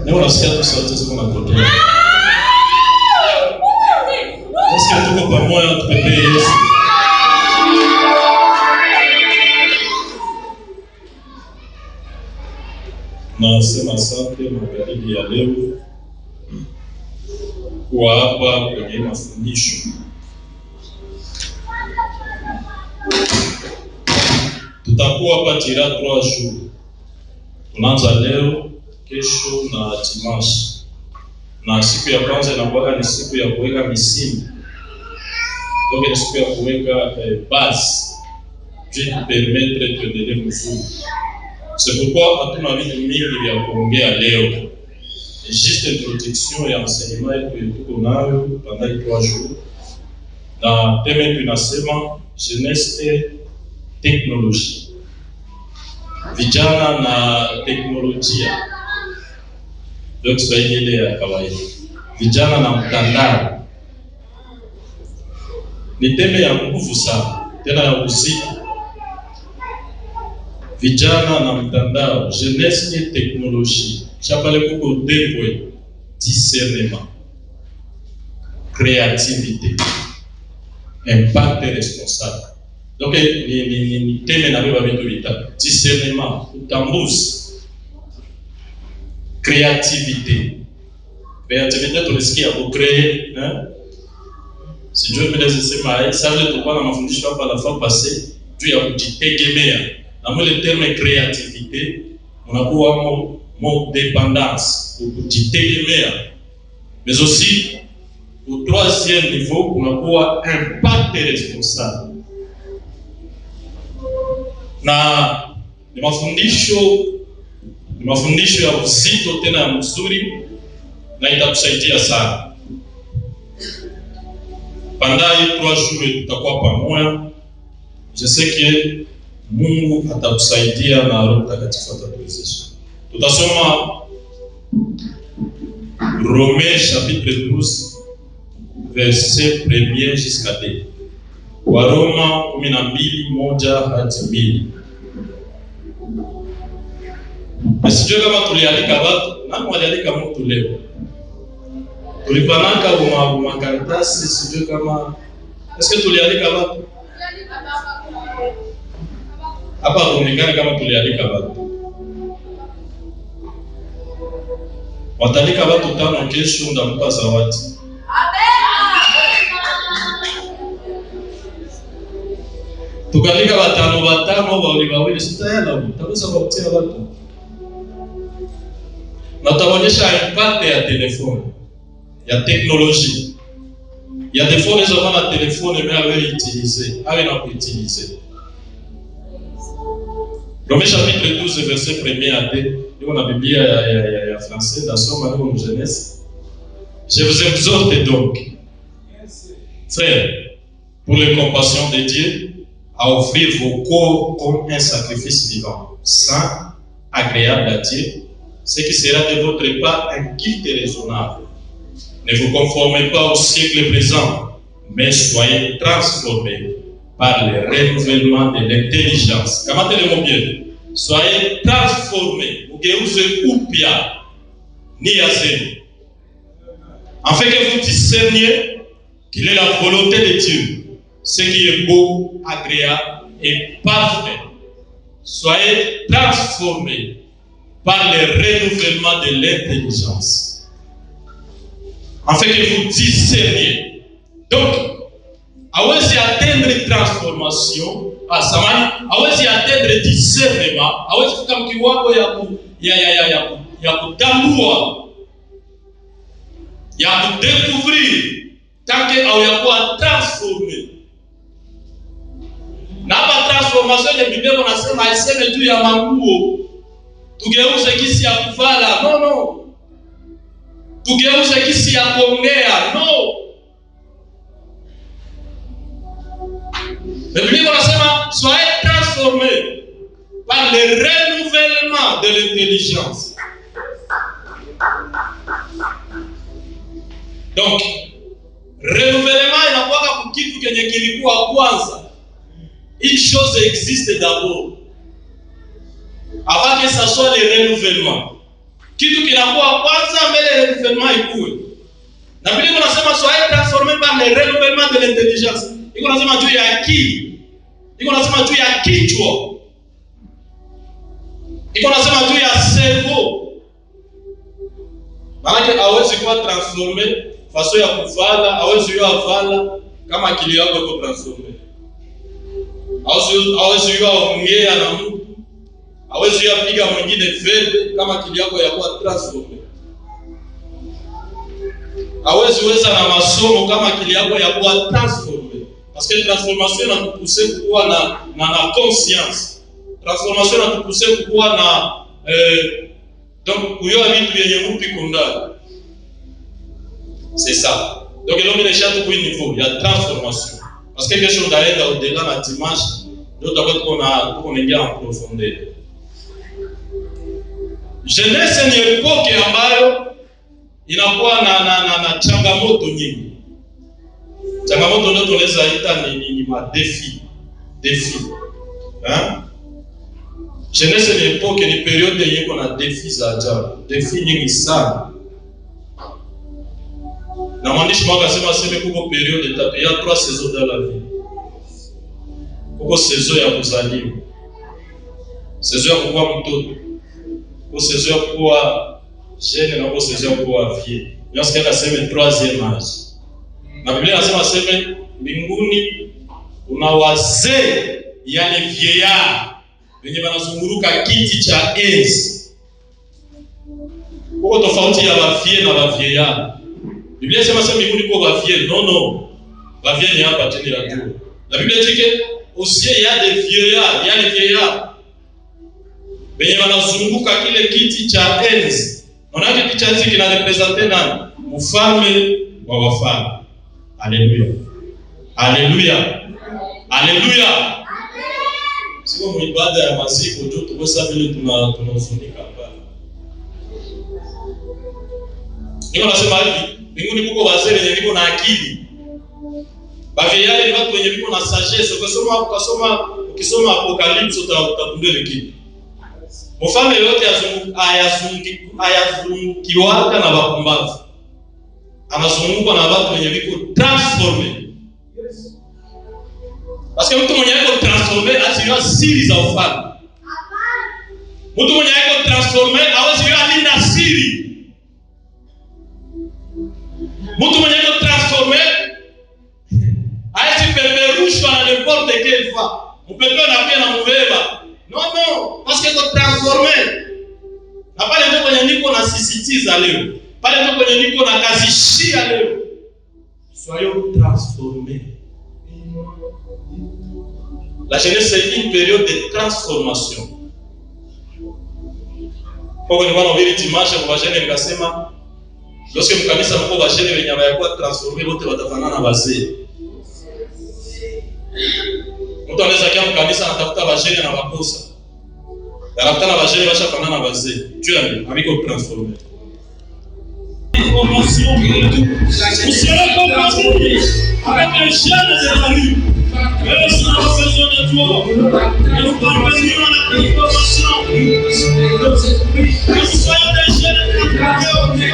Leo nasikia tu sauti ziko natokea. Nasikia tuko pamoja tupepee Yesu. Nasema asante magharibi ya leo kuwa hapa kwenye mafundisho. Tutakuwa hapa tira 3 jours. Tunaanza leo, kesho na dimanche. Na siku ya kwanza inakuwa ni siku ya kuweka misingi. Donc ni siku ya kuweka base qui permettre kuendelea mzuri. C'est pourquoi hatuna vitu mingi vya kuongea leo. Juste introduction ya enseignement yetu tuko nayo pendant 3 jours. Na theme tunasema jeunesse et technologie. Vijana na teknolojia. Donc Swahili ya kawaida. Vijana na mtandao. Ni theme ya nguvu sana, tena ya uzito. Vijana na mtandao, jeunesse et technologie. Chapale kuko 2 points. Discernement, créativité, impact responsable. Donc ni theme na beba vitu vitatu. Discernement, utambuzi. Créativité. Créativité tunasikia ku créer, hein? Si Dieu me laisse sema, ça veut dire qu'on a mafundisho hapa la fois passée, juu ya kujitegemea. Na mwele terme créativité, unakuwa mo dépendance, kujitegemea. Mais aussi, au 3e niveau, unakuwa impact responsable. Na ni mafundisho ya uzito tena ya mzuri na itakusaidia sana. Pendant 3 jours tutakuwa pamoja. Je sais que Mungu atakusaidia na Roho Mtakatifu atatuwezesha. Tutasoma Romains chapitre 12 verset 1 jusqu'à 2. Waroma 12:1 hadi 2. Sijui kama tulialika watu, nani walialika mtu leo? Tulipanaka makaratasi, sijui kama eske tulialika watu? Hapa kuonekana kama tulialika watu. Watalika watu 5 kesho ndampa zawadi. Tukalika watano wawili sitayala, tutaweza kupatia watu. Na tutaonyesha impact ya telefoni, ya teknolojia. Il y a des fois les gens ont un téléphone mais avec utiliser, avec pas utiliser. Romains chapitre 12 verset 1 à 2, nous on a Biblia ya français dans son manuel de jeunesse. Je vous exhorte donc, frères, pour les compassions de Dieu, à offrir vos corps comme un sacrifice vivant, saint, agréable à Dieu, ce qui sera de votre part un culte raisonnable. Ne vous conformez pas au siècle présent, mais soyez transformés par le renouvellement de l'intelligence. Comment te le bien? Soyez transformés. Ugeuze upya nia zenu. Afin que vous discerniez quelle est la volonté de Dieu, ce qui est beau, agréable et parfait. Soyez transformés par le renouvellement de l'intelligence. Afin que vous discerniez. Donc, awezi atteindre transformation, awezi atteindre discernement, awezi fika mkiwango ya kutambua, ya kudécouvrir, tant que hauyakuwa transformé. Na hapa transformation ya Biblia wanasema haiseme tu ya manguo, tugeuze kisi ya kuvala, no. Tugeuze kisi ya kuongea, no. La Bible wanasema soyez transformés par le renouvellement de l'intelligence. Donc, renouvellement inakuwa kwa kitu kenye kilikuwa kwanza. Une chose existe d'abord. Avant que ça soit le renouvellement. Kitu kinakuwa kwanza mbele renouvellement ikue. Na vile unasema soyez transformés par le renouvellement de l'intelligence. Iko nasema juu ya akili. Iko nasema juu ya kichwa. Iko nasema juu ya cerveau. Maana hawezi kuwa transformé façon ya kuvala, hawezi kuvala kama akili yako iko transformé. Hawezi kuongea na mtu. Hawezi kupiga mwingine febe kama akili yako yakuwa transformé. Hawezi weza na masomo kama akili yako yakuwa transformé. Parce que transformation inatupousse kuwa na conscience. Transformation inatupousse kuwa na donc kuyoa vitu yenye mtu iko ndani. C'est ça. Donc l'homme est déjà au niveau, il y a transformation. Parce que quelque chose d'aller au-delà de la dimanche, d'autres qu'on est en profondeur. Jeunesse ni epoke ambayo inakuwa na changamoto nyingi. Changamoto ndio tunaweza ita ni madefi. Défi. Hein? Jeunesse ni epoke ni periode yenye iko na défi za ajabu. Défi nyingi sana. Na mwandishi mwaka sema kuko periode etape ya 3 saisons dans la vie. Kuko saison ya kuzaliwa. Saison ya kuwa mtoto. Kuko saison ya kuwa jeune na kuko saison ya kuwa vieux. Nyoska kasema 3e âge. Na Biblia inasema mbinguni una wazee yani vieillard wenye wanazunguruka kiti cha enzi. Kuko tofauti ya wavie na wavieillard. Biblia inasema mbinguni kwa wavie, non. Wavie ni hapa chini la jua. La Biblia dit que aussi il y a des vieillards, il y a les vieillards. Wenye wanazunguka kile kiti cha enzi. Unaona kiti cha enzi kinarepresente nani? Mfalme wa wafalme. Alléluia. Alléluia. Alléluia. Sio muibada ya maziko tu tukosa vile tunahuzunika hapa. Niko nasema hivi, mbinguni kuko wazee wenye wiko na akili. Baviyale ni watu wenye wiko na sagesse. Ukisoma Apocalypse utagundua ile kitu. Mfalme yote ayazungukiwaka na wapumbavu. Anazungukwa na watu wenye wiko transformé. Parce que mtu mwenye yuko transformé asiyo siri za ufalme. Mtu mwenye yuko transformé hawezi kulinda siri. Mtu mwenye yuko transformé hawezi peperushwa na n'importe quelle fois. Mpepe na pia na mbeba. Non, parce que yuko transformé. Na pale ndio kwenye niko na sisitiza leo. Pale ndio kwenye niko na kazishia leo. Soyons transformés. La jeunesse c'est une période de transformation. Kwa hiyo ni wale dimanche kwa jeune nikasema lorsque mkanisa mko wa jeune wenye hawakuwa transformé wote watafanana na wazee. Mtu anaweza kia mkanisa anatafuta wa jeune na wakosa. Anatafuta na wa jeune washafanana na wazee. Dieu amiko transformé. Formation. Vous serez compatible avec un jeune de la rue. Et si nous avons besoin de toi, et nous parvenons à la transformation. Que nous soyons des jeunes de la rue.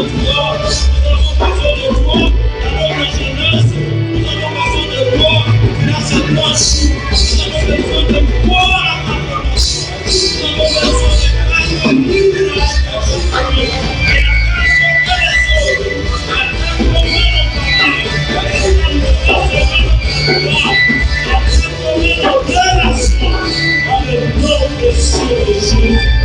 toi. Nous avons besoin de toi dans notre jeunesse. Nous avons besoin de toi dans cette marche. Nous avons besoin de toi dans ta marche. Nous avons besoin de grâce. Dans le nom de Jésus.